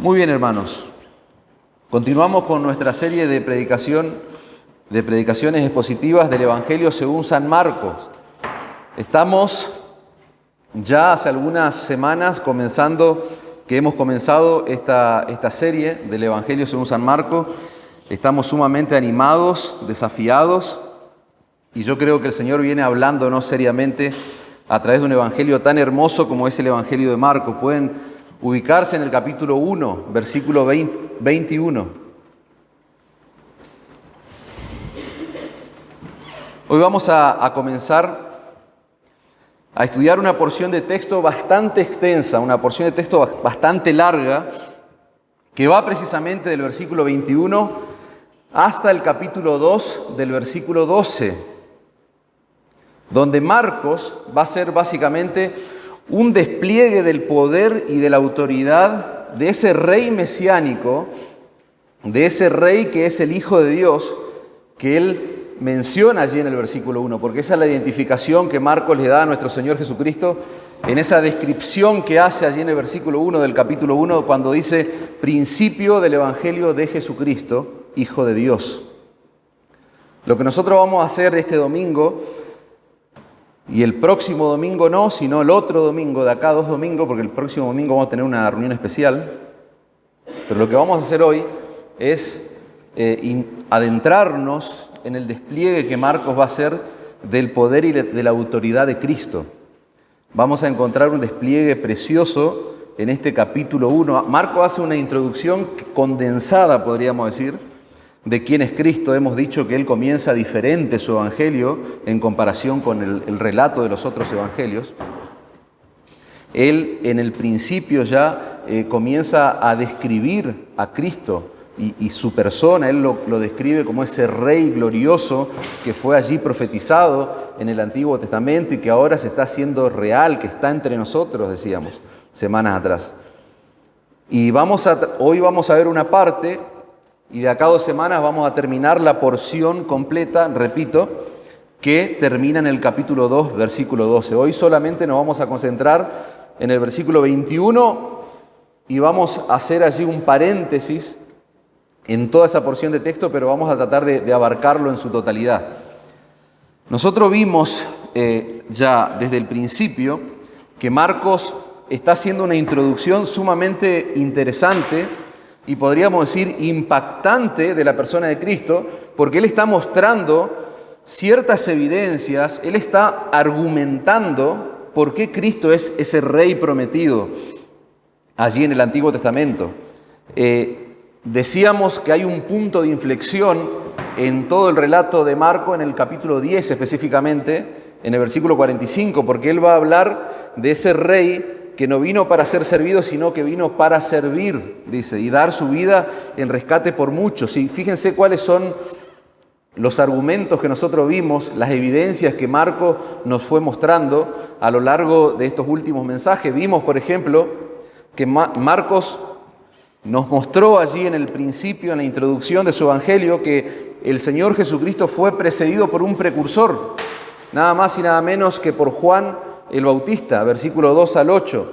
Muy bien, hermanos. Continuamos con nuestra serie de predicaciones expositivas del Evangelio según San Marcos. Estamos ya hace algunas semanas que hemos comenzado esta serie del Evangelio según San Marcos. Estamos sumamente animados, desafiados, y yo creo que el Señor viene hablándonos seriamente a través de un Evangelio tan hermoso como es el Evangelio de Marcos. Pueden ubicarse en el capítulo 1, versículo 21. Hoy vamos a comenzar a estudiar una porción de texto bastante extensa, una porción de texto bastante larga, que va precisamente del versículo 21 hasta el capítulo 2 del versículo 12, donde Marcos va a ser básicamente un despliegue del poder y de la autoridad de ese rey mesiánico, de ese rey que es el Hijo de Dios, que él menciona allí en el versículo 1, porque esa es la identificación que Marcos le da a nuestro Señor Jesucristo en esa descripción que hace allí en el versículo 1 del capítulo 1, cuando dice principio del Evangelio de Jesucristo, Hijo de Dios. Lo que nosotros vamos a hacer este domingo, y el próximo domingo no, sino el otro domingo, de acá a 2 domingos, porque el próximo domingo vamos a tener una reunión especial, pero lo que vamos a hacer hoy es adentrarnos en el despliegue que Marcos va a hacer del poder y de la autoridad de Cristo. Vamos a encontrar un despliegue precioso en este capítulo 1. Marcos hace una introducción condensada, podríamos decir, de quién es Cristo. Hemos dicho que él comienza diferente su evangelio en comparación con el relato de los otros evangelios. Él en el principio ya comienza a describir a Cristo y su persona. Él lo describe como ese rey glorioso que fue allí profetizado en el Antiguo Testamento y que ahora se está haciendo real, que está entre nosotros, decíamos semanas atrás. Y hoy vamos a ver una parte, y de acá a 2 semanas vamos a terminar la porción completa, repito, que termina en el capítulo 2, versículo 12. Hoy solamente nos vamos a concentrar en el versículo 21 y vamos a hacer allí un paréntesis en toda esa porción de texto, pero vamos a tratar de abarcarlo en su totalidad. Nosotros vimos ya desde el principio que Marcos está haciendo una introducción sumamente interesante y podríamos decir impactante de la persona de Cristo, porque él está mostrando ciertas evidencias, él está argumentando por qué Cristo es ese rey prometido allí en el Antiguo Testamento. Decíamos que hay un punto de inflexión en todo el relato de Marcos, en el capítulo 10 específicamente, en el versículo 45, porque él va a hablar de ese rey que no vino para ser servido, sino que vino para servir, dice, y dar su vida en rescate por muchos. Y fíjense cuáles son los argumentos que nosotros vimos, las evidencias que Marcos nos fue mostrando a lo largo de estos últimos mensajes. Vimos, por ejemplo, que Marcos nos mostró allí en el principio, en la introducción de su evangelio, que el Señor Jesucristo fue precedido por un precursor, nada más y nada menos que por Juan el Bautista, versículo 2 al 8.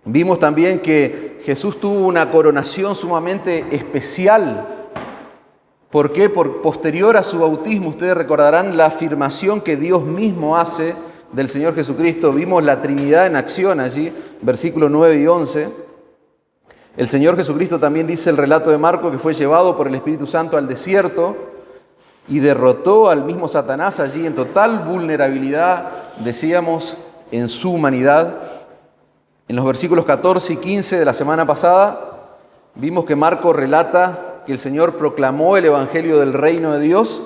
Vimos también que Jesús tuvo una coronación sumamente especial. ¿Por qué? Por posterior a su bautismo, ustedes recordarán la afirmación que Dios mismo hace del Señor Jesucristo. Vimos la Trinidad en acción allí, versículos 9 y 11. El Señor Jesucristo también dice el relato de Marcos que fue llevado por el Espíritu Santo al desierto y derrotó al mismo Satanás allí en total vulnerabilidad, decíamos, en su humanidad. En los versículos 14 y 15 de la semana pasada vimos que Marcos relata que el Señor proclamó el Evangelio del Reino de Dios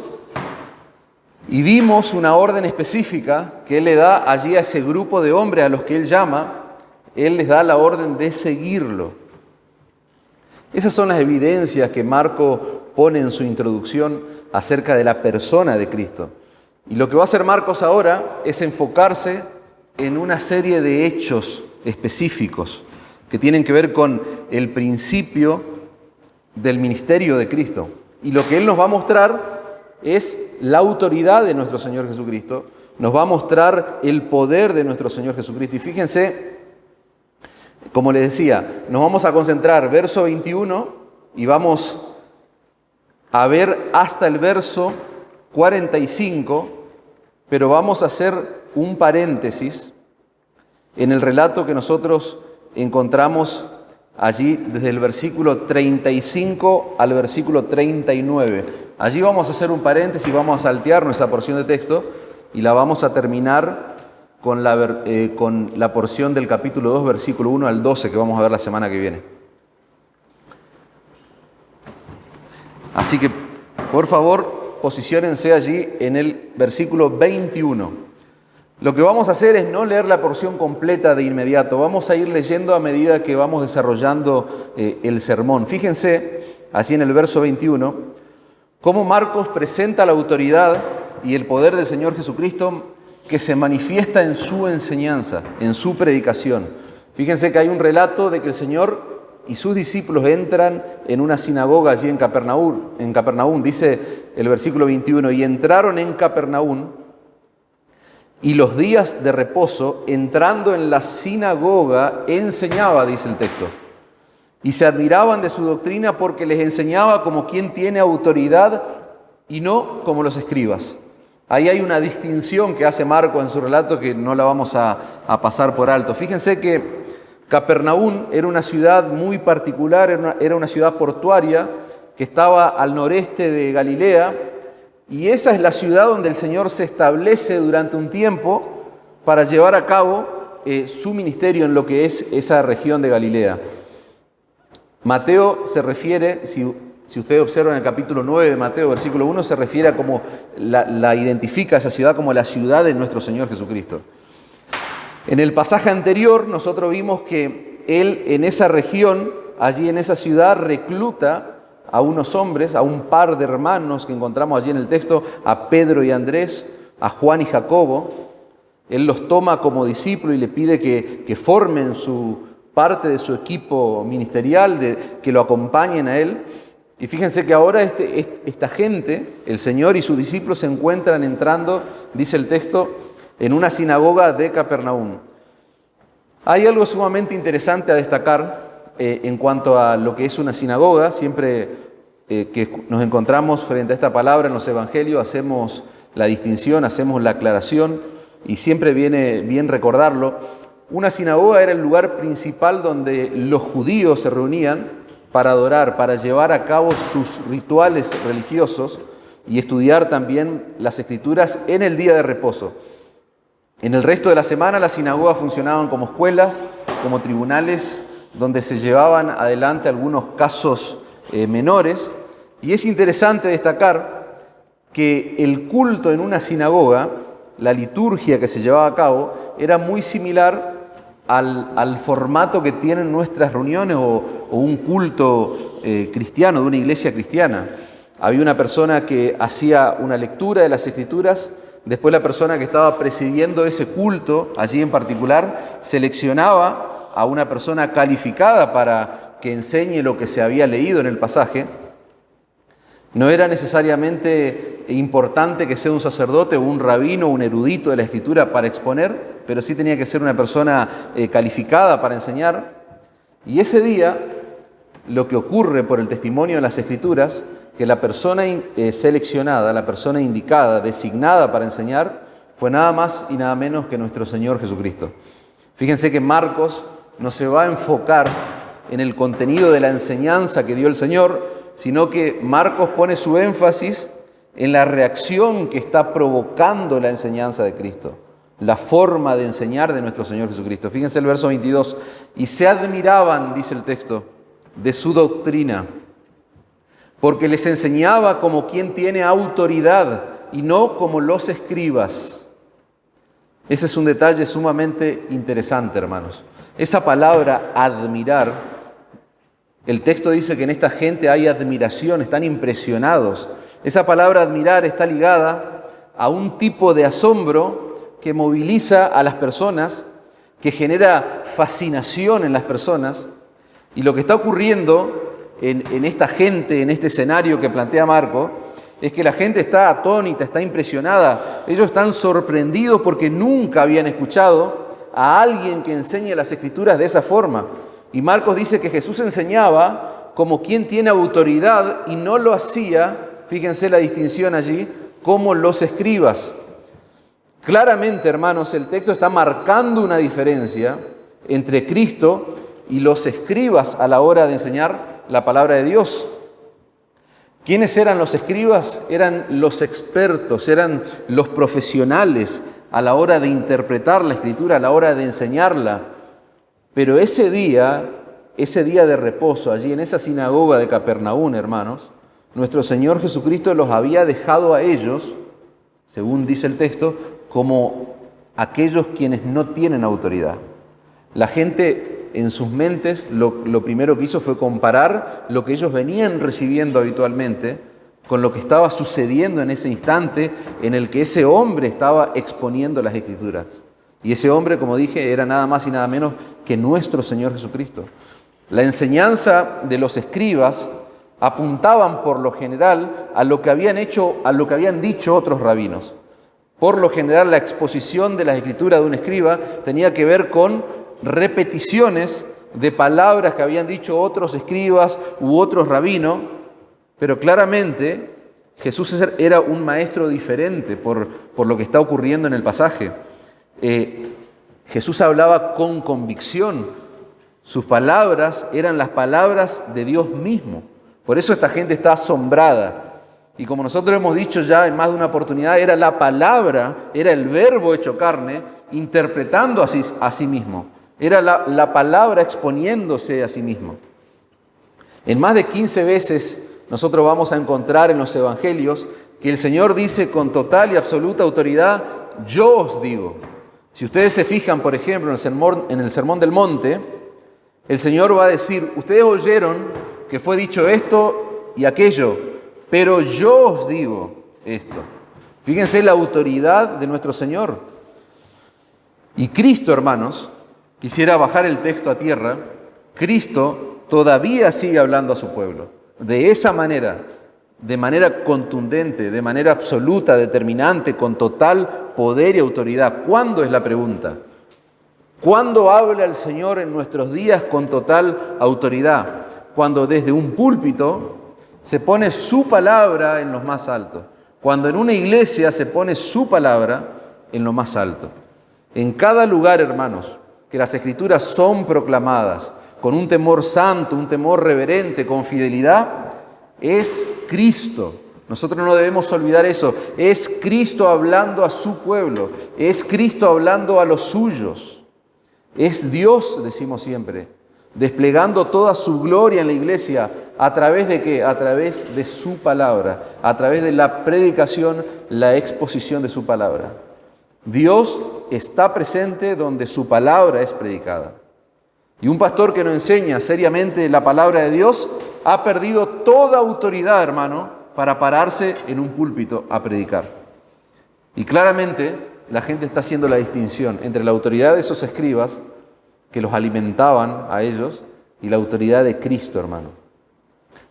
y vimos una orden específica que Él le da allí a ese grupo de hombres a los que Él llama. Él les da la orden de seguirlo. Esas son las evidencias que Marcos pone en su introducción acerca de la persona de Cristo. Y lo que va a hacer Marcos ahora es enfocarse en una serie de hechos específicos que tienen que ver con el principio del ministerio de Cristo. Y lo que Él nos va a mostrar es la autoridad de nuestro Señor Jesucristo, nos va a mostrar el poder de nuestro Señor Jesucristo. Y fíjense Como les decía, nos vamos a concentrar verso 21 y vamos a ver hasta el verso 45, pero vamos a hacer un paréntesis en el relato que nosotros encontramos allí desde el versículo 35 al versículo 39. Allí vamos a hacer un paréntesis, vamos a saltearnos esa porción de texto y la vamos a terminar con la porción del capítulo 2, versículo 1 al 12, que vamos a ver la semana que viene. Así que, por favor, posiciónense allí en el versículo 21. Lo que vamos a hacer es no leer la porción completa de inmediato, vamos a ir leyendo a medida que vamos desarrollando el sermón. Fíjense, allí en el verso 21, cómo Marcos presenta la autoridad y el poder del Señor Jesucristo que se manifiesta en su enseñanza, en su predicación. Fíjense que hay un relato de que el Señor y sus discípulos entran en una sinagoga allí en Capernaum. Dice el versículo 21, y entraron en Capernaum, y los días de reposo, entrando en la sinagoga, enseñaba, dice el texto. Y se admiraban de su doctrina porque les enseñaba como quien tiene autoridad y no como los escribas. Ahí hay una distinción que hace Marcos en su relato que no la vamos a pasar por alto. Fíjense que Capernaum era una ciudad muy particular, era una ciudad portuaria que estaba al noreste de Galilea, y esa es la ciudad donde el Señor se establece durante un tiempo para llevar a cabo su ministerio en lo que es esa región de Galilea. Mateo se refiere, si ustedes observan el capítulo 9 de Mateo, versículo 1, se refiere a como la identifica esa ciudad como la ciudad de nuestro Señor Jesucristo. En el pasaje anterior nosotros vimos que Él en esa región, allí en esa ciudad, recluta a unos hombres, a un par de hermanos que encontramos allí en el texto, a Pedro y Andrés, a Juan y Jacobo. Él los toma como discípulos y le pide que formen parte de su equipo ministerial, que lo acompañen a Él. Y fíjense que ahora esta gente, el Señor y sus discípulos, se encuentran entrando, dice el texto, en una sinagoga de Capernaum. Hay algo sumamente interesante a destacar en cuanto a lo que es una sinagoga. Siempre que nos encontramos frente a esta palabra en los evangelios, hacemos la distinción, hacemos la aclaración, y siempre viene bien recordarlo. Una sinagoga era el lugar principal donde los judíos se reunían para adorar, para llevar a cabo sus rituales religiosos y estudiar también las Escrituras en el día de reposo. En el resto de la semana las sinagogas funcionaban como escuelas, como tribunales, donde se llevaban adelante algunos casos menores. Y es interesante destacar que el culto en una sinagoga, la liturgia que se llevaba a cabo, era muy similar al formato que tienen nuestras reuniones o un culto cristiano, de una iglesia cristiana. Había una persona que hacía una lectura de las Escrituras, después la persona que estaba presidiendo ese culto, allí en particular, seleccionaba a una persona calificada para que enseñe lo que se había leído en el pasaje. No era necesariamente importante que sea un sacerdote o un rabino o un erudito de la Escritura para exponer, pero sí tenía que ser una persona calificada para enseñar. Y ese día, lo que ocurre por el testimonio de las Escrituras, que la persona seleccionada, la persona indicada, designada para enseñar, fue nada más y nada menos que nuestro Señor Jesucristo. Fíjense que Marcos no se va a enfocar en el contenido de la enseñanza que dio el Señor, sino que Marcos pone su énfasis en la reacción que está provocando la enseñanza de Cristo, la forma de enseñar de nuestro Señor Jesucristo. Fíjense el verso 22, y se admiraban, dice el texto, de su doctrina, porque les enseñaba como quien tiene autoridad y no como los escribas. Ese es un detalle sumamente interesante, hermanos. Esa palabra admirar, el texto dice que en esta gente hay admiración, están impresionados. Esa palabra admirar está ligada a un tipo de asombro que moviliza a las personas, que genera fascinación en las personas. Y lo que está ocurriendo en esta gente, en este escenario que plantea Marco, es que la gente está atónita, está impresionada. Ellos están sorprendidos porque nunca habían escuchado a alguien que enseñe las Escrituras de esa forma. Y Marcos dice que Jesús enseñaba como quien tiene autoridad y no lo hacía, fíjense la distinción allí, como los escribas. Claramente, hermanos, el texto está marcando una diferencia entre Cristo y los escribas a la hora de enseñar la palabra de Dios. ¿Quiénes eran los escribas? Eran los expertos, eran los profesionales a la hora de interpretar la Escritura, a la hora de enseñarla. Pero ese día de reposo, allí en esa sinagoga de Capernaum, hermanos, nuestro Señor Jesucristo los había dejado a ellos, según dice el texto, como aquellos quienes no tienen autoridad. La gente en sus mentes lo primero que hizo fue comparar lo que ellos venían recibiendo habitualmente con lo que estaba sucediendo en ese instante en el que ese hombre estaba exponiendo las Escrituras. Y ese hombre, como dije, era nada más y nada menos que nuestro Señor Jesucristo. La enseñanza de los escribas apuntaban por lo general a lo que habían dicho otros rabinos. Por lo general, la exposición de las Escrituras de un escriba tenía que ver con repeticiones de palabras que habían dicho otros escribas u otros rabinos, pero claramente Jesús era un maestro diferente por lo que está ocurriendo en el pasaje. Jesús hablaba con convicción. Sus palabras eran las palabras de Dios mismo. Por eso esta gente está asombrada. Y como nosotros hemos dicho ya en más de una oportunidad, era la palabra, era el verbo hecho carne, interpretando a sí mismo. Era la palabra exponiéndose a sí mismo. En más de 15 veces nosotros vamos a encontrar en los evangelios que el Señor dice con total y absoluta autoridad, yo os digo. Si ustedes se fijan, por ejemplo, en el Sermón del Monte, el Señor va a decir, ustedes oyeron que fue dicho esto y aquello, pero yo os digo esto. Fíjense la autoridad de nuestro Señor. Y Cristo, hermanos, quisiera bajar el texto a tierra, Cristo todavía sigue hablando a su pueblo. De esa manera, de manera contundente, de manera absoluta, determinante, con total poder y autoridad. ¿Cuándo es la pregunta? ¿Cuándo habla el Señor en nuestros días con total autoridad? Cuando desde un púlpito se pone su palabra en lo más alto. Cuando en una iglesia se pone su palabra en lo más alto. En cada lugar, hermanos, que las Escrituras son proclamadas con un temor santo, un temor reverente, con fidelidad, es Cristo. Nosotros no debemos olvidar eso. Es Cristo hablando a su pueblo. Es Cristo hablando a los suyos. Es Dios, decimos siempre, desplegando toda su gloria en la iglesia. ¿A través de qué? A través de su palabra. A través de la predicación, la exposición de su palabra. Dios está presente donde su palabra es predicada. Y un pastor que no enseña seriamente la palabra de Dios ha perdido toda autoridad, hermano, para pararse en un púlpito a predicar. Y claramente la gente está haciendo la distinción entre la autoridad de esos escribas que los alimentaban a ellos y la autoridad de Cristo, hermano.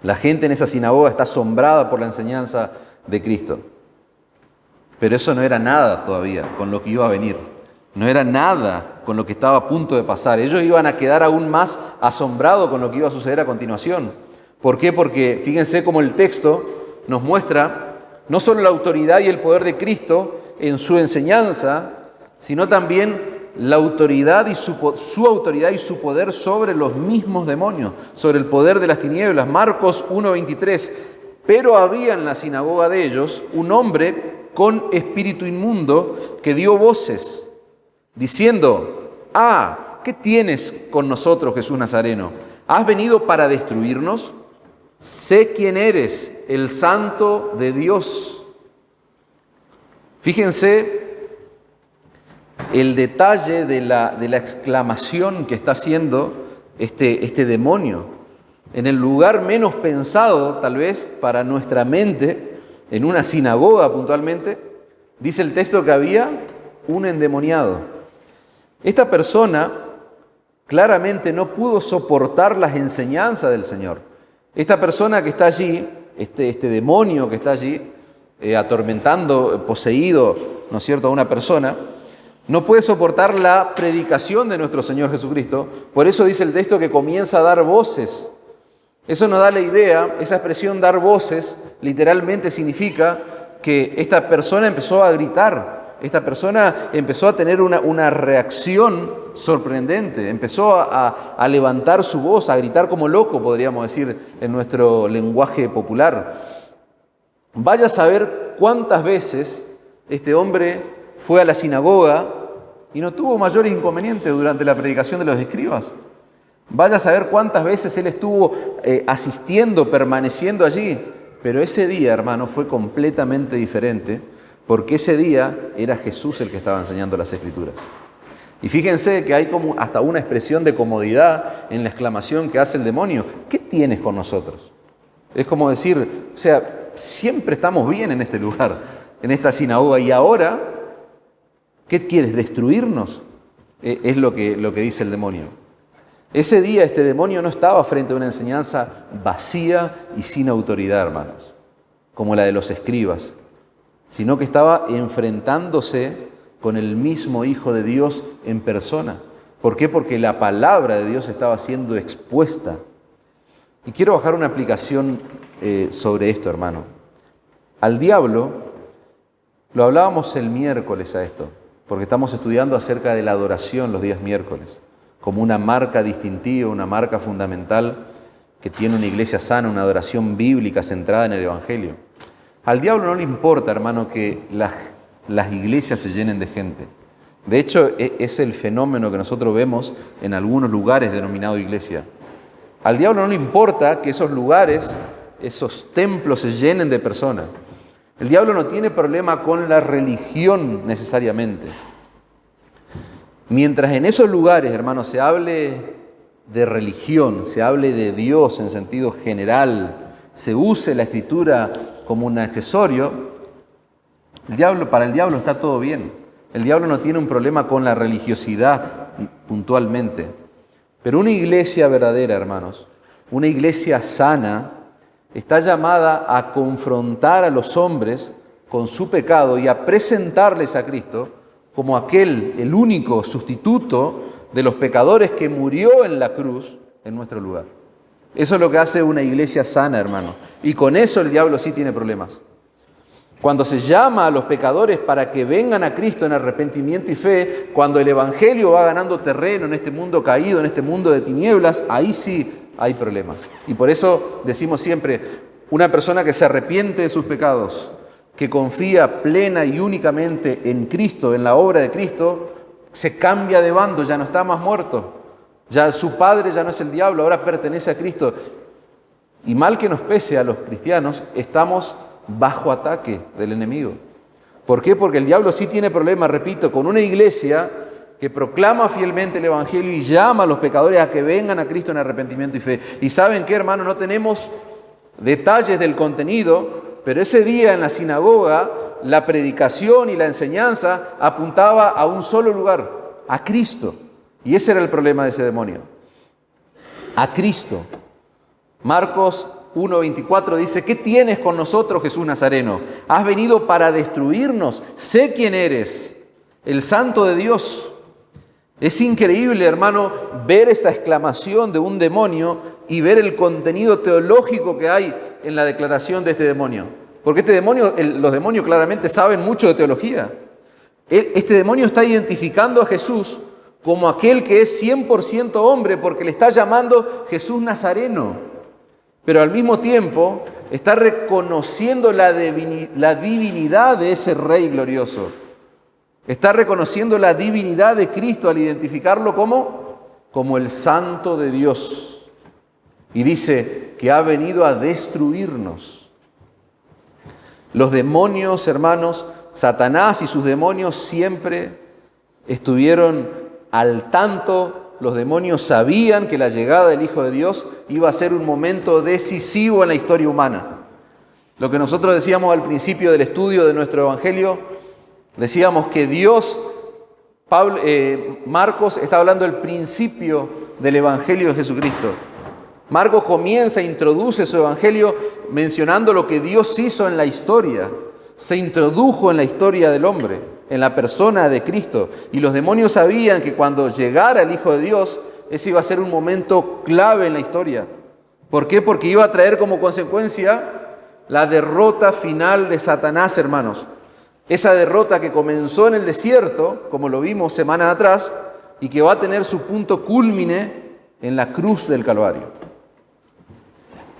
La gente en esa sinagoga está asombrada por la enseñanza de Cristo. Pero eso no era nada todavía con lo que iba a venir. No era nada con lo que estaba a punto de pasar. Ellos iban a quedar aún más asombrados con lo que iba a suceder a continuación. ¿Por qué? Porque fíjense cómo el texto nos muestra no solo la autoridad y el poder de Cristo en su enseñanza, sino también la autoridad y su autoridad y su poder sobre los mismos demonios, sobre el poder de las tinieblas. Marcos 1:23. Pero había en la sinagoga de ellos un hombre con espíritu inmundo que dio voces, diciendo, ¿qué tienes con nosotros, Jesús Nazareno? ¿Has venido para destruirnos? Sé quién eres, el Santo de Dios. Fíjense el detalle de la exclamación que está haciendo este demonio. En el lugar menos pensado, tal vez, para nuestra mente, en una sinagoga puntualmente, dice el texto que había un endemoniado. Esta persona claramente no pudo soportar las enseñanzas del Señor. Esta persona que está allí, este demonio que está allí, atormentando, poseído, ¿no es cierto?, a una persona, No puede soportar la predicación de nuestro Señor Jesucristo. Por eso dice el texto que comienza a dar voces. Eso nos da la idea, esa expresión dar voces, literalmente significa que esta persona empezó a gritar. Esta persona empezó a tener una reacción sorprendente. Empezó a levantar su voz, a gritar como loco, podríamos decir en nuestro lenguaje popular. Vaya a saber cuántas veces este hombre fue a la sinagoga y no tuvo mayores inconvenientes durante la predicación de los escribas. Vaya a saber cuántas veces él estuvo asistiendo, permaneciendo allí. Pero ese día, hermano, fue completamente diferente, porque ese día era Jesús el que estaba enseñando las Escrituras. Y fíjense que hay como hasta una expresión de comodidad en la exclamación que hace el demonio. ¿Qué tienes con nosotros? Es como decir, o sea, siempre estamos bien en este lugar, en esta sinagoga, y ahora, ¿qué quieres? ¿Destruirnos? Es lo que dice el demonio. Ese día este demonio no estaba frente a una enseñanza vacía y sin autoridad, hermanos, como la de los escribas, sino que estaba enfrentándose con el mismo Hijo de Dios en persona. ¿Por qué? Porque la palabra de Dios estaba siendo expuesta. Y quiero bajar una aplicación sobre esto, hermano. Al diablo, lo hablábamos el miércoles a esto, porque estamos estudiando acerca de la adoración los días miércoles, como una marca distintiva, una marca fundamental que tiene una iglesia sana, una adoración bíblica centrada en el Evangelio. Al diablo no le importa, hermano, que las iglesias se llenen de gente. De hecho, es el fenómeno que nosotros vemos en algunos lugares denominado iglesia. Al diablo no le importa que esos lugares, esos templos se llenen de personas. El diablo no tiene problema con la religión necesariamente. Mientras en esos lugares, hermanos, se hable de religión, se hable de Dios en sentido general, se use la Escritura como un accesorio, para el diablo está todo bien. El diablo no tiene un problema con la religiosidad puntualmente. Pero una iglesia verdadera, hermanos, una iglesia sana, está llamada a confrontar a los hombres con su pecado y a presentarles a Cristo como el único sustituto de los pecadores que murió en la cruz en nuestro lugar. Eso es lo que hace una iglesia sana, hermano. Y con eso el diablo sí tiene problemas. Cuando se llama a los pecadores para que vengan a Cristo en arrepentimiento y fe, cuando el Evangelio va ganando terreno en este mundo caído, en este mundo de tinieblas, ahí sí hay problemas. Y por eso decimos siempre, una persona que se arrepiente de sus pecados, que confía plena y únicamente en Cristo, en la obra de Cristo, se cambia de bando, ya no está más muerto. Ya su padre ya no es el diablo, ahora pertenece a Cristo. Y mal que nos pese a los cristianos, estamos bajo ataque del enemigo. ¿Por qué? Porque el diablo sí tiene problemas, repito, con una iglesia que proclama fielmente el Evangelio y llama a los pecadores a que vengan a Cristo en arrepentimiento y fe. Y ¿saben qué, hermano? No tenemos detalles del contenido, pero ese día en la sinagoga, la predicación y la enseñanza apuntaba a un solo lugar, a Cristo. Y ese era el problema de ese demonio. A Cristo. Marcos 1:24 dice, ¿qué tienes con nosotros, Jesús Nazareno? Has venido para destruirnos. Sé quién eres, el Santo de Dios. Es increíble, hermano, ver esa exclamación de un demonio y ver el contenido teológico que hay en la declaración de este demonio. Porque los demonios claramente saben mucho de teología. Este demonio está identificando a Jesús como aquel que es 100% hombre, porque le está llamando Jesús Nazareno. Pero al mismo tiempo está reconociendo la divinidad de ese Rey glorioso. Está reconociendo la divinidad de Cristo al identificarlo como el Santo de Dios. Y dice que ha venido a destruirnos. Los demonios, hermanos, Satanás y sus demonios siempre estuvieron al tanto. Los demonios sabían que la llegada del Hijo de Dios iba a ser un momento decisivo en la historia humana. Lo que nosotros decíamos al principio del estudio de nuestro Evangelio, decíamos que Marcos está hablando del principio del Evangelio de Jesucristo. Marcos introduce su Evangelio mencionando lo que Dios hizo en la historia. Se introdujo en la historia del hombre. en la persona de Cristo. Y los demonios sabían que cuando llegara el Hijo de Dios, ese iba a ser un momento clave en la historia. ¿Por qué? Porque iba a traer como consecuencia la derrota final de Satanás, hermanos. Esa derrota que comenzó en el desierto, como lo vimos semanas atrás, y que va a tener su punto cúlmine en la cruz del Calvario.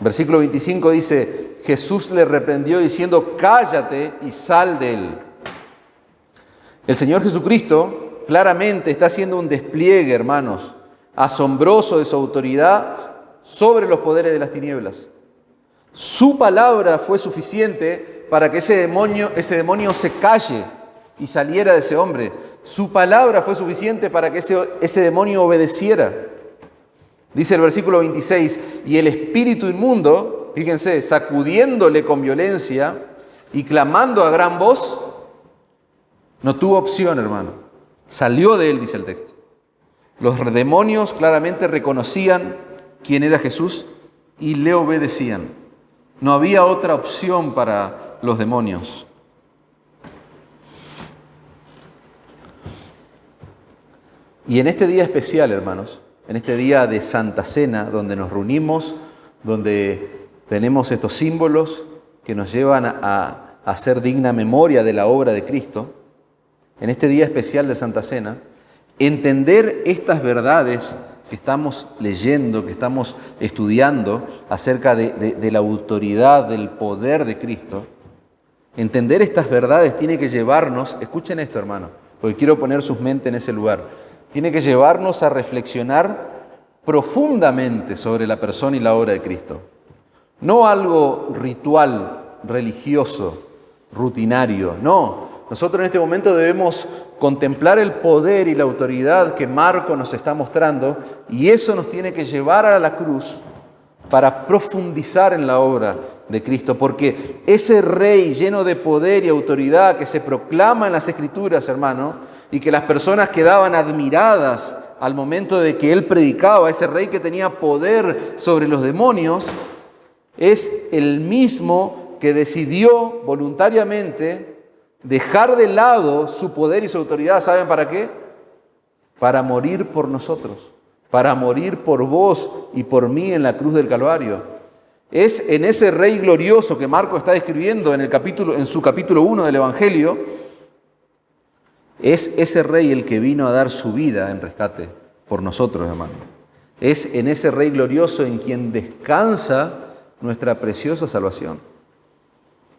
Versículo 25 dice, Jesús le reprendió diciendo, cállate y sal de él. El Señor Jesucristo claramente está haciendo un despliegue, hermanos, asombroso de su autoridad sobre los poderes de las tinieblas. Su palabra fue suficiente para que ese demonio se calle y saliera de ese hombre. Su palabra fue suficiente para que ese demonio obedeciera. Dice el versículo 26, y el espíritu inmundo, fíjense, sacudiéndole con violencia y clamando a gran voz, no tuvo opción, hermano. Salió de él, dice el texto. Los demonios claramente reconocían quién era Jesús y le obedecían. No había otra opción para los demonios. Y en este día especial, hermanos, en este día de Santa Cena, donde nos reunimos, donde tenemos estos símbolos que nos llevan a hacer digna memoria de la obra de Cristo, en este día especial de Santa Cena, entender estas verdades que estamos leyendo, que estamos estudiando acerca de la autoridad, del poder de Cristo, entender estas verdades tiene que llevarnos, escuchen esto, hermano, porque quiero poner sus mentes en ese lugar, tiene que llevarnos a reflexionar profundamente sobre la persona y la obra de Cristo. No algo ritual, religioso, rutinario, no. Nosotros en este momento debemos contemplar el poder y la autoridad que Marcos nos está mostrando, y eso nos tiene que llevar a la cruz para profundizar en la obra de Cristo, porque ese Rey lleno de poder y autoridad que se proclama en las Escrituras, hermano, y que las personas quedaban admiradas al momento de que Él predicaba, ese Rey que tenía poder sobre los demonios, es el mismo que decidió voluntariamente dejar de lado su poder y su autoridad. ¿Saben para qué? Para morir por nosotros, para morir por vos y por mí en la cruz del Calvario. Es en ese Rey glorioso que Marcos está describiendo en su capítulo 1 del Evangelio, es ese Rey el que vino a dar su vida en rescate por nosotros, hermano. Es en ese Rey glorioso en quien descansa nuestra preciosa salvación.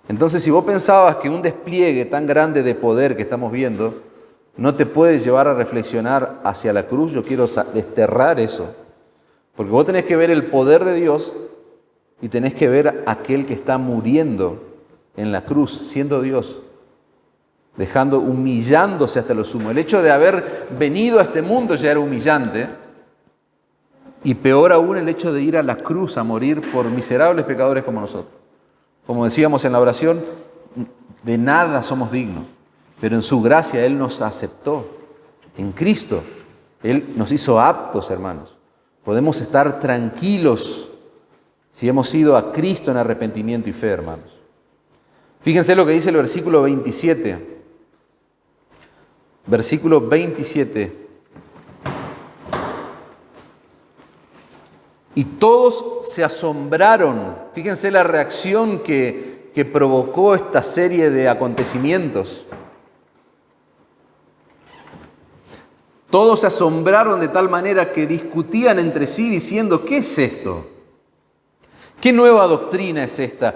Entonces, si vos pensabas que un despliegue tan grande de poder que estamos viendo no te puede llevar a reflexionar hacia la cruz, yo quiero desterrar eso. Porque vos tenés que ver el poder de Dios y tenés que ver a aquel que está muriendo en la cruz, siendo Dios, humillándose hasta lo sumo. El hecho de haber venido a este mundo ya era humillante, y peor aún el hecho de ir a la cruz a morir por miserables pecadores como nosotros. Como decíamos en la oración, de nada somos dignos, pero en su gracia Él nos aceptó. En Cristo, Él nos hizo aptos, hermanos. Podemos estar tranquilos si hemos ido a Cristo en arrepentimiento y fe, hermanos. Fíjense lo que dice el versículo 27. Versículo 27. Y todos se asombraron. Fíjense la reacción que provocó esta serie de acontecimientos. Todos se asombraron de tal manera que discutían entre sí diciendo, ¿qué es esto? ¿Qué nueva doctrina es esta?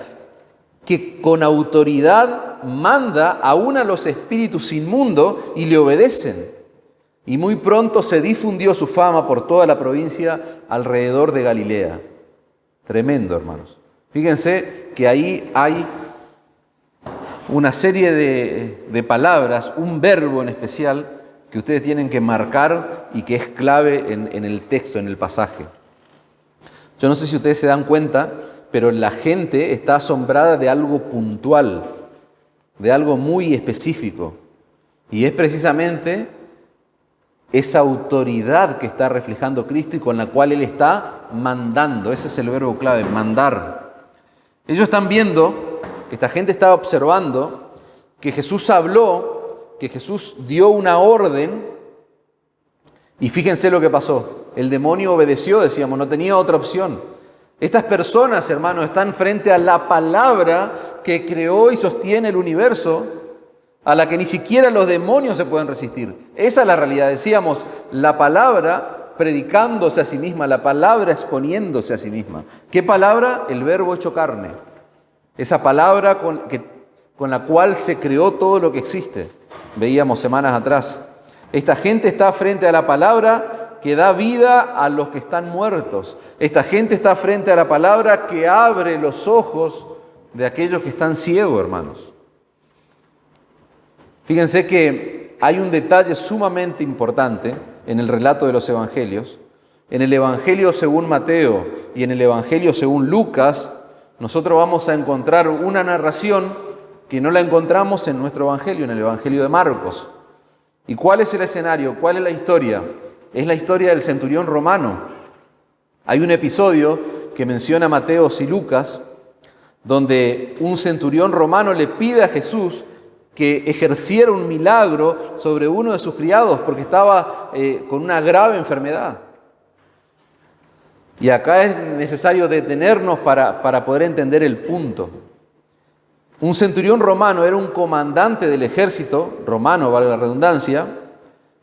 Que con autoridad manda aún a los espíritus inmundos y le obedecen. Y muy pronto se difundió su fama por toda la provincia alrededor de Galilea. Tremendo, hermanos. Fíjense que ahí hay una serie de palabras, un verbo en especial, que ustedes tienen que marcar y que es clave en el texto, en el pasaje. Yo no sé si ustedes se dan cuenta, pero la gente está asombrada de algo puntual, de algo muy específico. Y es precisamente esa autoridad que está reflejando Cristo y con la cual Él está mandando. Ese es el verbo clave, mandar. Ellos están viendo, esta gente está observando que Jesús habló que Jesús dio una orden y fíjense lo que pasó. El demonio obedeció, decíamos, no tenía otra opción. Estas personas, hermanos, están frente a la palabra que creó y sostiene el universo, a la que ni siquiera los demonios se pueden resistir. Esa es la realidad. Decíamos, la palabra predicándose a sí misma, la palabra exponiéndose a sí misma. ¿Qué palabra? El Verbo hecho carne. Esa palabra con la cual se creó todo lo que existe. Veíamos semanas atrás. Esta gente está frente a la palabra que da vida a los que están muertos. Esta gente está frente a la palabra que abre los ojos de aquellos que están ciegos, hermanos. Fíjense que hay un detalle sumamente importante en el relato de los evangelios. En el evangelio según Mateo y en el evangelio según Lucas, nosotros vamos a encontrar una narración que no la encontramos en nuestro evangelio, en el evangelio de Marcos. ¿Y cuál es el escenario? ¿Cuál es la historia? Es la historia del centurión romano. Hay un episodio que menciona Mateo y Lucas, donde un centurión romano le pide a Jesús que ejerciera un milagro sobre uno de sus criados porque estaba con una grave enfermedad. Y acá es necesario detenernos para poder entender el punto. Un centurión romano era un comandante del ejército romano, vale la redundancia,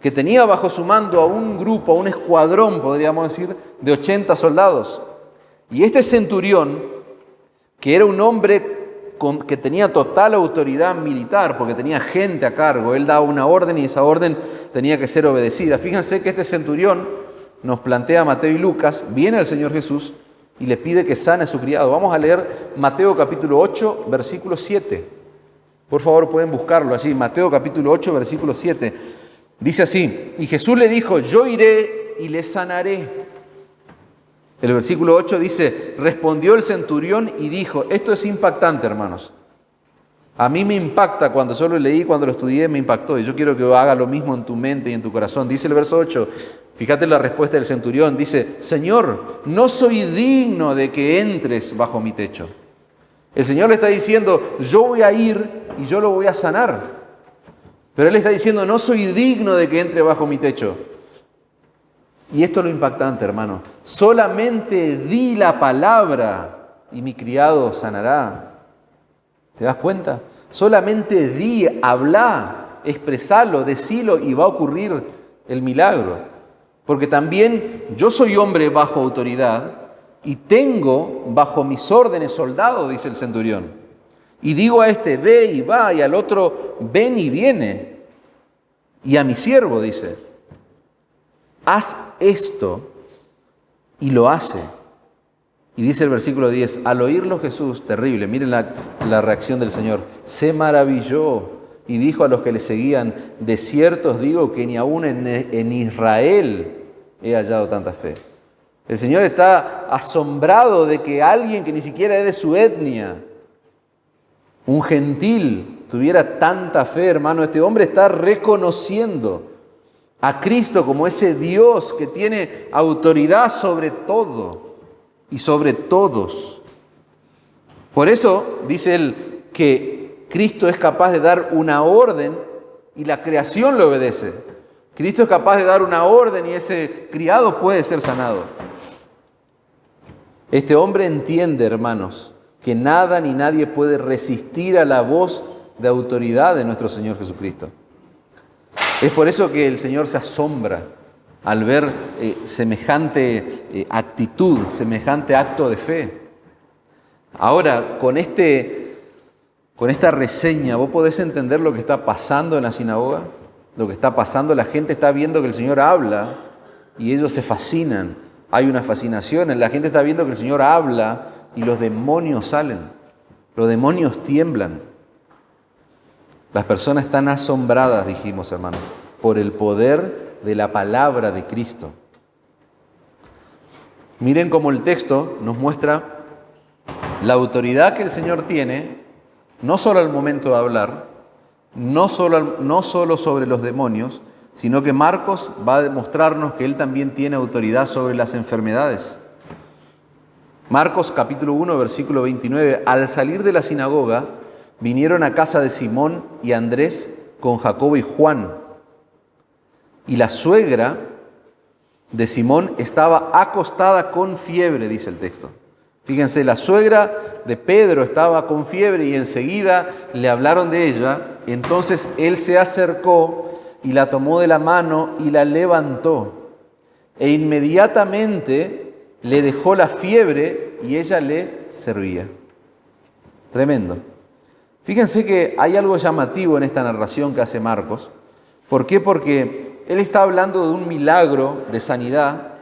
que tenía bajo su mando a un grupo, a un escuadrón, podríamos decir, de 80 soldados. Y este centurión, que era un hombre que tenía total autoridad militar, porque tenía gente a cargo, él daba una orden y esa orden tenía que ser obedecida. Fíjense que este centurión, nos plantea Mateo y Lucas, viene al Señor Jesús y le pide que sane a su criado. Vamos a leer Mateo capítulo 8, versículo 7. Por favor, pueden buscarlo allí. Mateo capítulo 8, versículo 7. Dice así: y Jesús le dijo, yo iré y le sanaré. El versículo 8 dice, respondió el centurión y dijo, esto es impactante, hermanos. A mí me impacta, cuando yo lo leí, cuando lo estudié, me impactó. Y yo quiero que haga lo mismo en tu mente y en tu corazón. Dice el verso 8, fíjate la respuesta del centurión. Dice, Señor, no soy digno de que entres bajo mi techo. El Señor le está diciendo, yo voy a ir y yo lo voy a sanar. Pero Él está diciendo, no soy digno de que entre bajo mi techo. Y esto es lo impactante, hermano. Solamente di la palabra y mi criado sanará. ¿Te das cuenta? Solamente di, habla, expresalo, decilo y va a ocurrir el milagro. Porque también yo soy hombre bajo autoridad y tengo bajo mis órdenes soldados, dice el centurión. Y digo a este, ve y va, y al otro, ven y viene. Y a mi siervo, dice, haz esto, y lo hace. Y dice el versículo 10, al oírlo Jesús, terrible, miren la reacción del Señor, se maravilló y dijo a los que le seguían, de cierto os digo que ni aún en Israel he hallado tanta fe. El Señor está asombrado de que alguien que ni siquiera es de su etnia, un gentil, tuviera tanta fe, hermano. Este hombre está reconociendo a Cristo como ese Dios que tiene autoridad sobre todo y sobre todos. Por eso dice él que Cristo es capaz de dar una orden y la creación le obedece. Cristo es capaz de dar una orden y ese criado puede ser sanado. Este hombre entiende, hermanos, que nada ni nadie puede resistir a la voz de autoridad de nuestro Señor Jesucristo. Es por eso que el Señor se asombra al ver semejante actitud, semejante acto de fe. Ahora, con esta reseña, ¿vos podés entender lo que está pasando en la sinagoga? Lo que está pasando, la gente está viendo que el Señor habla y ellos se fascinan. Hay una fascinación, la gente está viendo que el Señor habla y los demonios salen, los demonios tiemblan. Las personas están asombradas, dijimos, hermanos, por el poder de la palabra de Cristo. Miren cómo el texto nos muestra la autoridad que el Señor tiene, no solo al momento de hablar, no solo sobre los demonios, sino que Marcos va a demostrarnos que Él también tiene autoridad sobre las enfermedades. Marcos capítulo 1, versículo 29, al salir de la sinagoga, vinieron a casa de Simón y Andrés con Jacobo y Juan. Y la suegra de Simón estaba acostada con fiebre, dice el texto. Fíjense, la suegra de Pedro estaba con fiebre y enseguida le hablaron de ella. Entonces él se acercó y la tomó de la mano y la levantó. E inmediatamente le dejó la fiebre y ella le servía. Tremendo. Fíjense que hay algo llamativo en esta narración que hace Marcos. ¿Por qué? Porque él está hablando de un milagro de sanidad,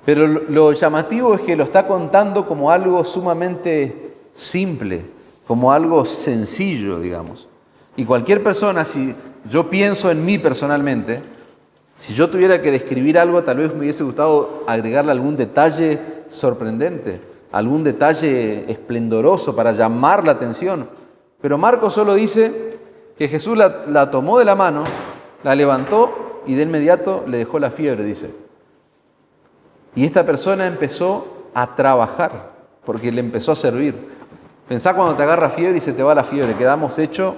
pero lo llamativo es que lo está contando como algo sumamente simple, como algo sencillo, digamos. Y cualquier persona, si yo pienso en mí personalmente, si yo tuviera que describir algo, tal vez me hubiese gustado agregarle algún detalle sorprendente, algún detalle esplendoroso para llamar la atención. Pero Marcos solo dice que Jesús la tomó de la mano, la levantó y de inmediato le dejó la fiebre, dice. Y esta persona empezó a trabajar, porque le empezó a servir. Pensá cuando te agarra fiebre y se te va la fiebre, quedamos hecho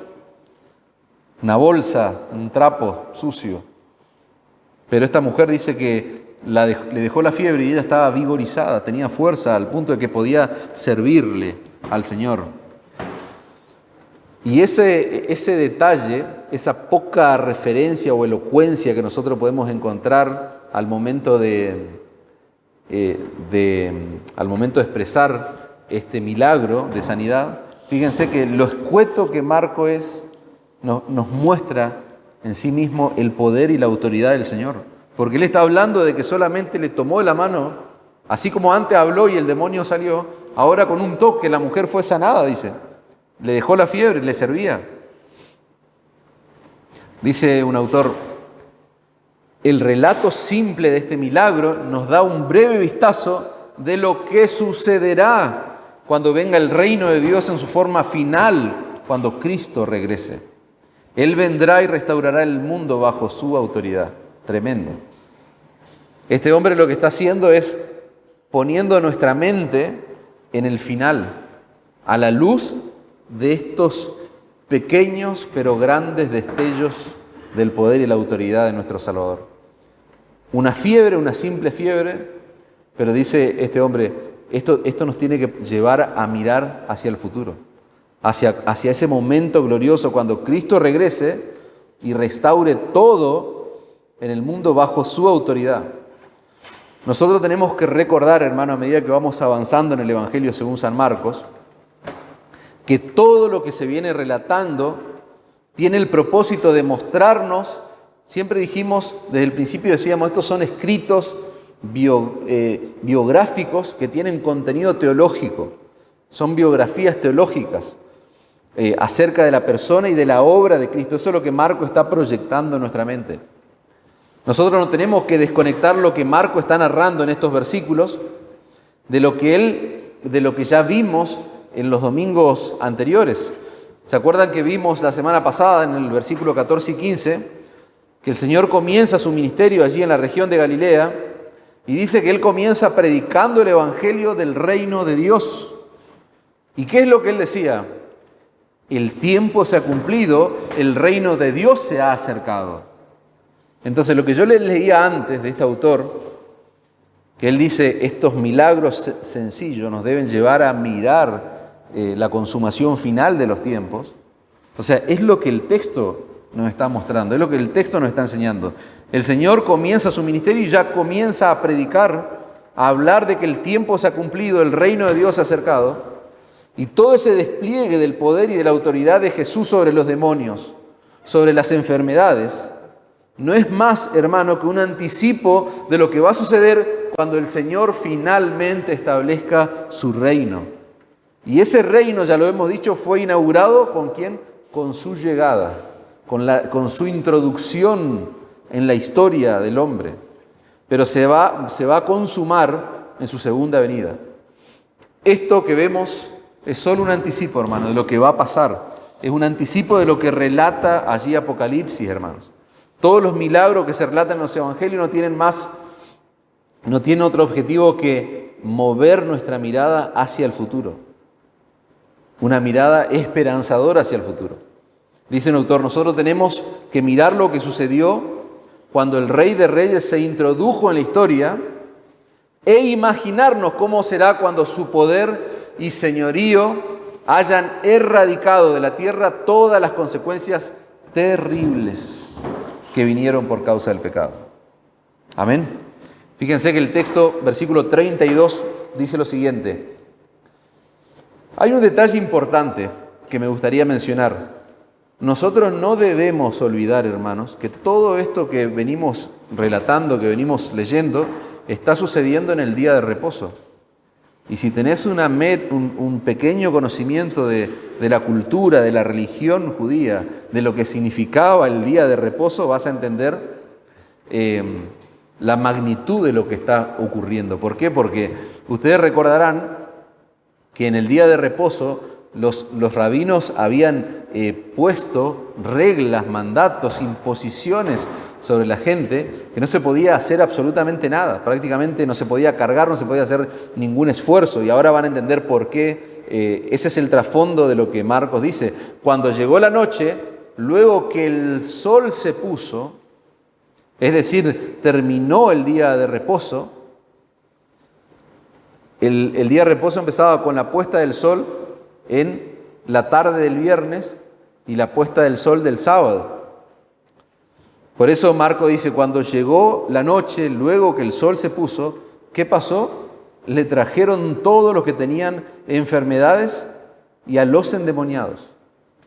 una bolsa, un trapo sucio. Pero esta mujer dice que le dejó la fiebre y ella estaba vigorizada, tenía fuerza al punto de que podía servirle al Señor. Y ese detalle, esa poca referencia o elocuencia que nosotros podemos encontrar al momento de expresar este milagro de sanidad, fíjense que lo escueto que Marco nos muestra en sí mismo el poder y la autoridad del Señor. Porque él está hablando de que solamente le tomó de la mano, así como antes habló y el demonio salió, ahora con un toque la mujer fue sanada, dice. Le dejó la fiebre, le servía. Dice un autor, el relato simple de este milagro nos da un breve vistazo de lo que sucederá cuando venga el reino de Dios en su forma final, cuando Cristo regrese. Él vendrá y restaurará el mundo bajo su autoridad. Tremendo. Este hombre lo que está haciendo es poniendo nuestra mente en el final, a la luz de estos pequeños pero grandes destellos del poder y la autoridad de nuestro Salvador. Una fiebre, una simple fiebre, pero dice este hombre, esto nos tiene que llevar a mirar hacia el futuro, hacia ese momento glorioso cuando Cristo regrese y restaure todo en el mundo bajo su autoridad. Nosotros tenemos que recordar, hermano, a medida que vamos avanzando en el Evangelio según San Marcos, que todo lo que se viene relatando tiene el propósito de mostrarnos, siempre dijimos, desde el principio decíamos, estos son escritos biográficos que tienen contenido teológico, son biografías teológicas acerca de la persona y de la obra de Cristo. Eso es lo que Marco está proyectando en nuestra mente. Nosotros no tenemos que desconectar lo que Marco está narrando en estos versículos de lo que ya vimos en los domingos anteriores. ¿Se acuerdan que vimos la semana pasada en el versículo 14 y 15 que el Señor comienza su ministerio allí en la región de Galilea y dice que Él comienza predicando el evangelio del reino de Dios? ¿Y qué es lo que Él decía? El tiempo se ha cumplido, el reino de Dios se ha acercado. Entonces, lo que yo les leía antes de este autor, que él dice, estos milagros sencillos nos deben llevar a mirar la consumación final de los tiempos. O sea, es lo que el texto nos está mostrando, es lo que el texto nos está enseñando. El Señor comienza su ministerio y ya comienza a predicar, a hablar de que el tiempo se ha cumplido, el reino de Dios se ha acercado. Y todo ese despliegue del poder y de la autoridad de Jesús sobre los demonios, sobre las enfermedades, no es más, hermano, que un anticipo de lo que va a suceder cuando el Señor finalmente establezca su reino. Y ese reino, ya lo hemos dicho, fue inaugurado ¿con quién? Con su llegada, con su introducción en la historia del hombre. Pero se va a consumar en su segunda venida. Esto que vemos es solo un anticipo, hermano, de lo que va a pasar. Es un anticipo de lo que relata allí Apocalipsis, hermanos. Todos los milagros que se relatan en los evangelios no tienen otro objetivo que mover nuestra mirada hacia el futuro. Una mirada esperanzadora hacia el futuro. Dice un autor, nosotros tenemos que mirar lo que sucedió cuando el Rey de Reyes se introdujo en la historia e imaginarnos cómo será cuando su poder y señorío hayan erradicado de la tierra todas las consecuencias terribles que vinieron por causa del pecado. Amén. Fíjense que el texto, versículo 32, dice lo siguiente. Hay un detalle importante que me gustaría mencionar. Nosotros no debemos olvidar, hermanos, que todo esto que venimos relatando, que venimos leyendo, está sucediendo en el día de reposo. Y si tenés un pequeño conocimiento de la cultura, de la religión judía, de lo que significaba el día de reposo, vas a entender la magnitud de lo que está ocurriendo. ¿Por qué? Porque ustedes recordarán que en el día de reposo los rabinos habían puesto reglas, mandatos, imposiciones sobre la gente, que no se podía hacer absolutamente nada, prácticamente no se podía cargar, no se podía hacer ningún esfuerzo, y ahora van a entender por qué. Ese es el trasfondo de lo que Marcos dice. Cuando llegó la noche, luego que el sol se puso, es decir, terminó el día de reposo, el día de reposo empezaba con la puesta del sol en la tarde del viernes y la puesta del sol del sábado. Por eso Marco dice, cuando llegó la noche, luego que el sol se puso, ¿qué pasó? Le trajeron todos los que tenían enfermedades y a los endemoniados.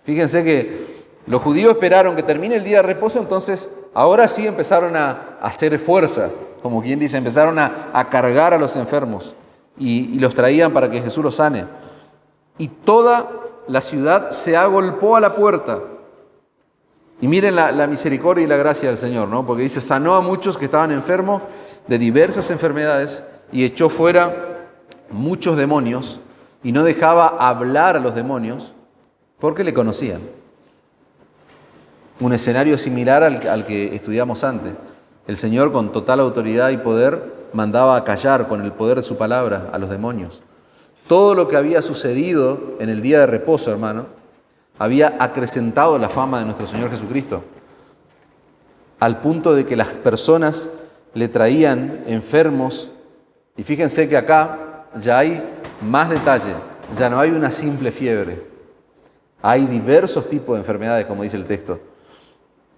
Fíjense que los judíos esperaron que termine el día de reposo, entonces ahora sí empezaron a hacer fuerza, como quien dice, empezaron a cargar a los enfermos y los traían para que Jesús los sane. Y toda la ciudad se agolpó a la puerta. Y miren la misericordia y la gracia del Señor, ¿no? Porque dice, sanó a muchos que estaban enfermos de diversas enfermedades y echó fuera muchos demonios y no dejaba hablar a los demonios porque le conocían. Un escenario similar al que estudiamos antes. El Señor, con total autoridad y poder, mandaba a callar con el poder de su palabra a los demonios. Todo lo que había sucedido en el día de reposo, hermano, había acrecentado la fama de nuestro Señor Jesucristo, al punto de que las personas le traían enfermos, y fíjense que acá ya hay más detalle, ya no hay una simple fiebre, hay diversos tipos de enfermedades, como dice el texto.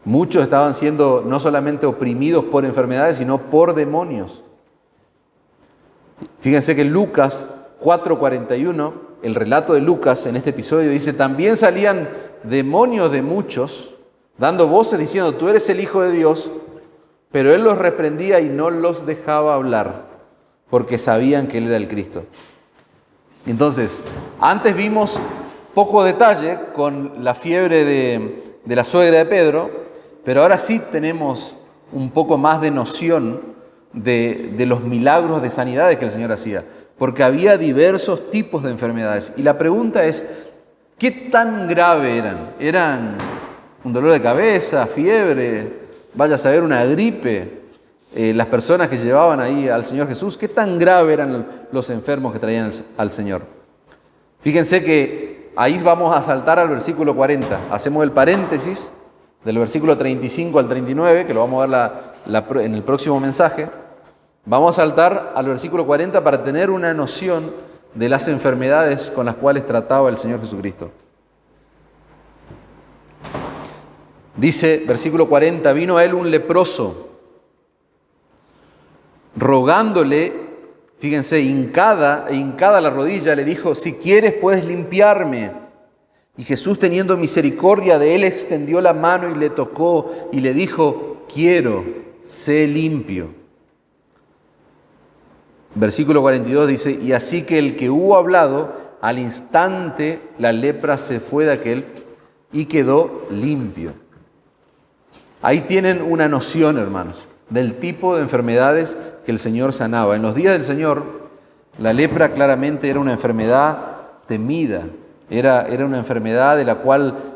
Muchos estaban siendo no solamente oprimidos por enfermedades, sino por demonios. Fíjense que Lucas 4:41, el relato de Lucas en este episodio dice, también salían demonios de muchos, dando voces diciendo, tú eres el Hijo de Dios, pero Él los reprendía y no los dejaba hablar, porque sabían que Él era el Cristo. Entonces, antes vimos poco detalle con la fiebre de la suegra de Pedro, pero ahora sí tenemos un poco más de noción de los milagros de sanidades que el Señor hacía, porque había diversos tipos de enfermedades. Y la pregunta es, ¿qué tan grave eran? ¿Eran un dolor de cabeza, fiebre, vaya a saber, una gripe? Las personas que llevaban ahí al Señor Jesús, ¿qué tan grave eran los enfermos que traían al Señor? Fíjense que ahí vamos a saltar al versículo 40. Hacemos el paréntesis del versículo 35 al 39, que lo vamos a ver en el próximo mensaje. Vamos a saltar al versículo 40 para tener una noción de las enfermedades con las cuales trataba el Señor Jesucristo. Dice, versículo 40, vino a él un leproso, rogándole, fíjense, hincada la rodilla, le dijo, si quieres puedes limpiarme. Y Jesús, teniendo misericordia de él, extendió la mano y le tocó y le dijo, quiero, sé limpio. Versículo 42 dice, y así que el que hubo hablado, al instante la lepra se fue de aquel y quedó limpio. Ahí tienen una noción, hermanos, del tipo de enfermedades que el Señor sanaba. En los días del Señor, la lepra claramente era una enfermedad temida, era una enfermedad de la cual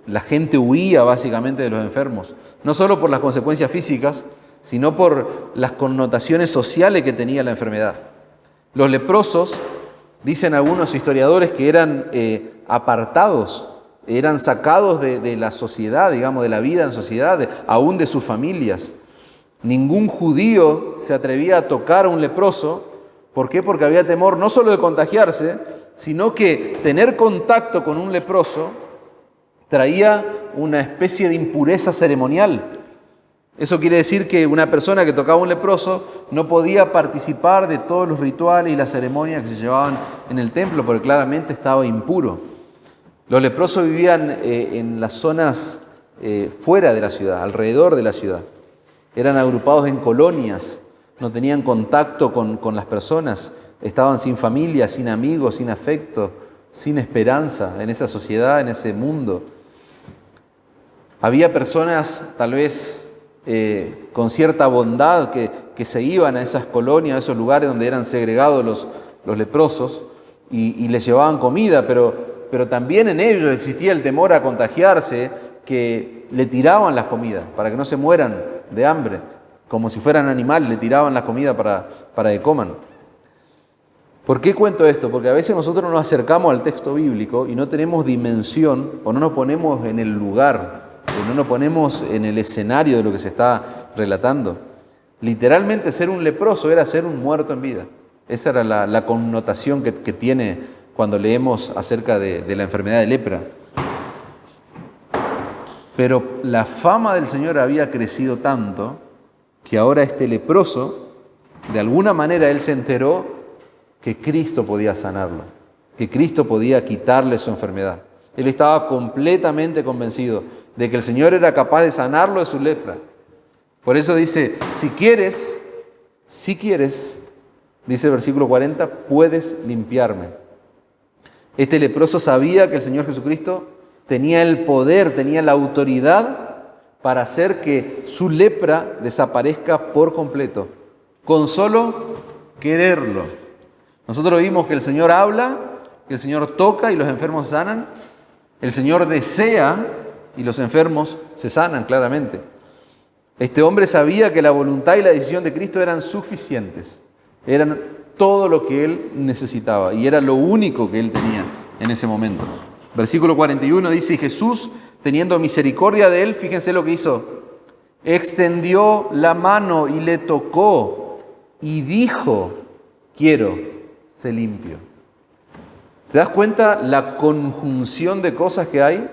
la gente huía básicamente de los enfermos, no solo por las consecuencias físicas, sino por las connotaciones sociales que tenía la enfermedad. Los leprosos, dicen algunos historiadores, que eran apartados eran sacados de la sociedad, digamos, de la vida en sociedad, aún de sus familias. Ningún judío se atrevía a tocar a un leproso. ¿Por qué? Porque había temor no solo de contagiarse, sino que tener contacto con un leproso traía una especie de impureza ceremonial. Eso quiere decir que una persona que tocaba a un leproso no podía participar de todos los rituales y las ceremonias que se llevaban en el templo, porque claramente estaba impuro. Los leprosos vivían en las zonas fuera de la ciudad, alrededor de la ciudad. Eran agrupados en colonias, no tenían contacto con las personas, estaban sin familia, sin amigos, sin afecto, sin esperanza en esa sociedad, en ese mundo. Había personas tal vez con cierta bondad que se iban a esas colonias, a esos lugares donde eran segregados los leprosos y les llevaban comida, pero también en ellos existía el temor a contagiarse, que le tiraban las comidas para que no se mueran de hambre, como si fueran animales, le tiraban la comida para que coman. ¿Por qué cuento esto? Porque a veces nosotros nos acercamos al texto bíblico y no tenemos dimensión, o no nos ponemos en el lugar, o no nos ponemos en el escenario de lo que se está relatando. Literalmente ser un leproso era ser un muerto en vida. Esa era la connotación que tiene cuando leemos acerca de la enfermedad de lepra. Pero la fama del Señor había crecido tanto que ahora este leproso, de alguna manera él se enteró que Cristo podía sanarlo, que Cristo podía quitarle su enfermedad. Él estaba completamente convencido de que el Señor era capaz de sanarlo de su lepra. Por eso dice, si quieres, dice el versículo 40, puedes limpiarme. Este leproso sabía que el Señor Jesucristo tenía el poder, tenía la autoridad para hacer que su lepra desaparezca por completo, con solo quererlo. Nosotros vimos que el Señor habla, que el Señor toca y los enfermos sanan. El Señor desea y los enfermos se sanan claramente. Este hombre sabía que la voluntad y la decisión de Cristo eran suficientes, eran todo lo que él necesitaba y era lo único que él tenía en ese momento. Versículo 41 dice, y Jesús, teniendo misericordia de él, fíjense lo que hizo, extendió la mano y le tocó y dijo, quiero, sé limpio. ¿Te das cuenta la conjunción de cosas que hay?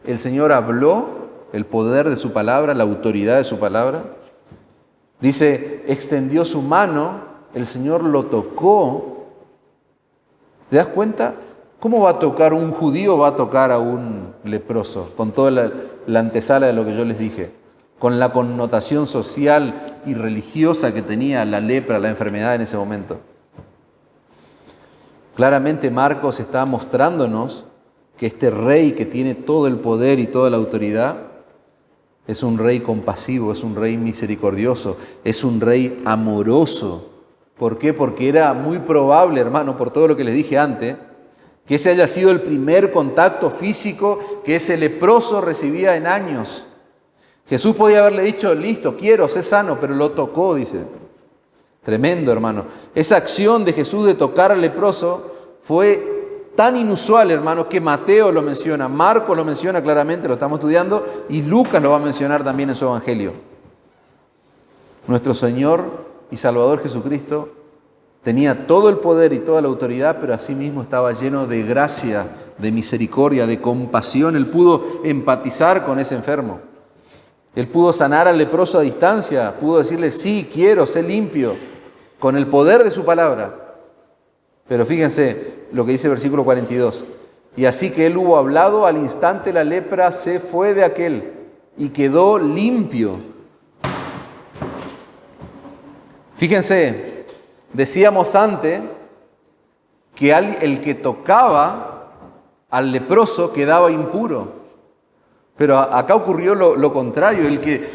El Señor habló, el poder de su palabra, la autoridad de su palabra. Dice, extendió su mano, el Señor lo tocó. ¿Te das cuenta? ¿Cómo va a tocar un judío, va a tocar a un leproso? Con toda la antesala de lo que yo les dije, con la connotación social y religiosa que tenía la lepra, la enfermedad en ese momento. Claramente Marcos está mostrándonos que este rey que tiene todo el poder y toda la autoridad es un rey compasivo, es un rey misericordioso, es un rey amoroso. ¿Por qué? Porque era muy probable, hermano, por todo lo que les dije antes, que ese haya sido el primer contacto físico que ese leproso recibía en años. Jesús podía haberle dicho, listo, quiero, sé sano, pero lo tocó, dice. Tremendo, hermano. Esa acción de Jesús de tocar al leproso fue tan inusual, hermano, que Mateo lo menciona, Marcos lo menciona claramente, lo estamos estudiando, y Lucas lo va a mencionar también en su evangelio. Nuestro Señor y Salvador Jesucristo tenía todo el poder y toda la autoridad, pero asimismo estaba lleno de gracia, de misericordia, de compasión. Él pudo empatizar con ese enfermo. Él pudo sanar al leproso a distancia, pudo decirle, sí, quiero, sé limpio, con el poder de su palabra. Pero fíjense lo que dice el versículo 42. Y así que él hubo hablado, al instante la lepra se fue de aquel y quedó limpio. Fíjense, decíamos antes que el que tocaba al leproso quedaba impuro. Pero acá ocurrió lo contrario, el que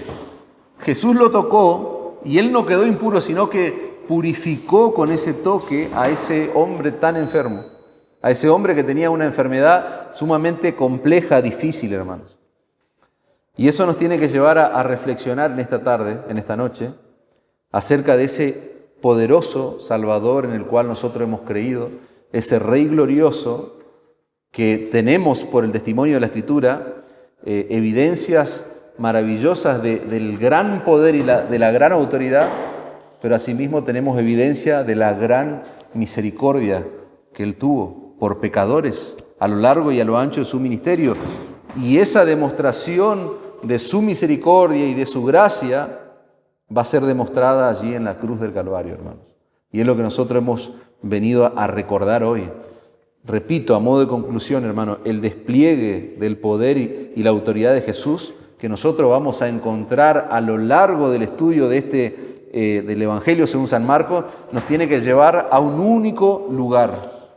Jesús lo tocó y él no quedó impuro, sino que purificó con ese toque a ese hombre tan enfermo, a ese hombre que tenía una enfermedad sumamente compleja, difícil, hermanos. Y eso nos tiene que llevar a reflexionar en esta tarde, en esta noche, acerca de ese poderoso Salvador en el cual nosotros hemos creído, ese Rey glorioso que tenemos por el testimonio de la Escritura evidencias maravillosas del gran poder y de la gran autoridad, pero asimismo tenemos evidencia de la gran misericordia que Él tuvo por pecadores a lo largo y a lo ancho de su ministerio. Y esa demostración de su misericordia y de su gracia va a ser demostrada allí en la cruz del Calvario, hermanos. Y es lo que nosotros hemos venido a recordar hoy. Repito, a modo de conclusión, hermano, el despliegue del poder y la autoridad de Jesús que nosotros vamos a encontrar a lo largo del estudio de del Evangelio según San Marcos, nos tiene que llevar a un único lugar,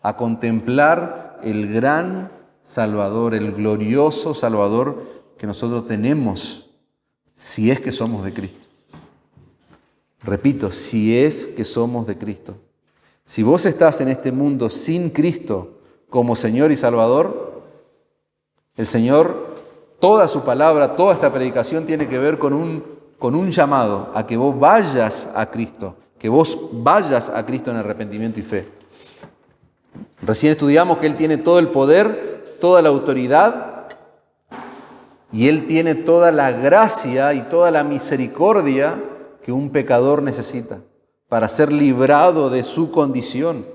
a contemplar el gran Salvador, el glorioso Salvador que nosotros tenemos, si es que somos de Cristo. Repito, si es que somos de Cristo. Si vos estás en este mundo sin Cristo como Señor y Salvador, el Señor, toda su palabra, toda esta predicación tiene que ver con un llamado a que vos vayas a Cristo, que vos vayas a Cristo en arrepentimiento y fe. Recién estudiamos que Él tiene todo el poder, toda la autoridad, y Él tiene toda la gracia y toda la misericordia que un pecador necesita para ser librado de su condición.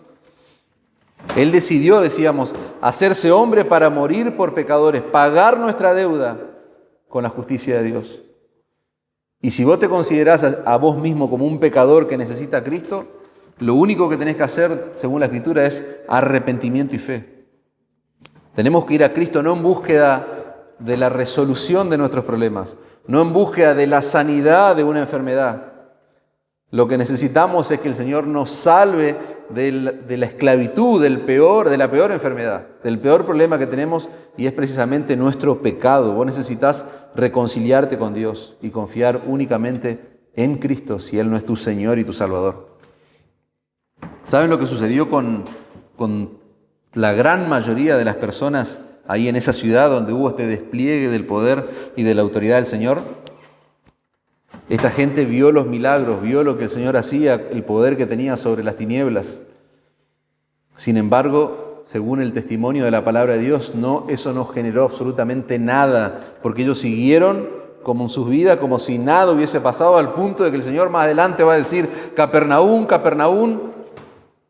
Él decidió, decíamos, hacerse hombre para morir por pecadores, pagar nuestra deuda con la justicia de Dios. Y si vos te considerás a vos mismo como un pecador que necesita a Cristo, lo único que tenés que hacer, según la Escritura, es arrepentimiento y fe. Tenemos que ir a Cristo no en búsqueda de la resolución de nuestros problemas, no en búsqueda de la sanidad de una enfermedad. Lo que necesitamos es que el Señor nos salve de la esclavitud, de la peor enfermedad, del peor problema que tenemos, y es precisamente nuestro pecado. Vos necesitas reconciliarte con Dios y confiar únicamente en Cristo si Él no es tu Señor y tu Salvador. ¿Saben lo que sucedió con la gran mayoría de las personas ahí en esa ciudad donde hubo este despliegue del poder y de la autoridad del Señor? Esta gente vio los milagros, vio lo que el Señor hacía, el poder que tenía sobre las tinieblas. Sin embargo, según el testimonio de la palabra de Dios, eso no generó absolutamente nada, porque ellos siguieron como en sus vidas, como si nada hubiese pasado, al punto de que el Señor más adelante va a decir: Capernaum, Capernaum,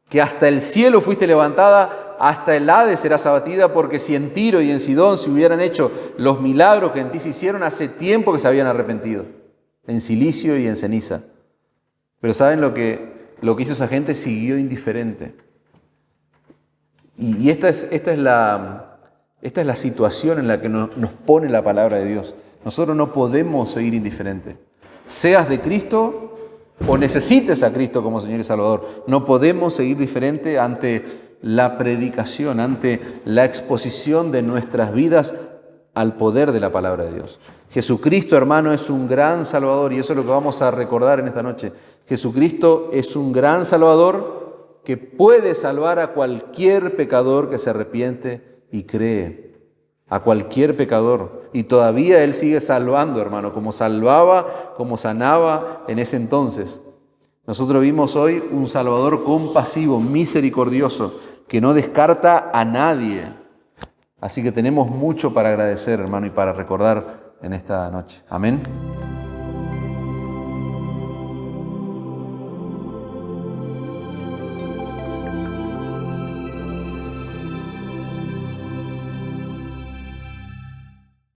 que hasta el cielo fuiste levantada, hasta el Hades serás abatida, porque si en Tiro y en Sidón se hubieran hecho los milagros que en ti se hicieron, hace tiempo que se habían arrepentido, en cilicio y en ceniza. Pero ¿saben lo que hizo esa gente? Siguió indiferente. Y esta es la situación en la que nos pone la palabra de Dios. Nosotros no podemos seguir indiferentes. Seas de Cristo o necesites a Cristo como Señor y Salvador, no podemos seguir diferente ante la predicación, ante la exposición de nuestras vidas al poder de la palabra de Dios. Jesucristo, hermano, es un gran Salvador, y eso es lo que vamos a recordar en esta noche. Jesucristo es un gran Salvador que puede salvar a cualquier pecador que se arrepiente y cree. A cualquier pecador. Y todavía Él sigue salvando, hermano, como salvaba, como sanaba en ese entonces. Nosotros vimos hoy un Salvador compasivo, misericordioso, que no descarta a nadie. Así que tenemos mucho para agradecer, hermano, y para recordar en esta noche. Amén.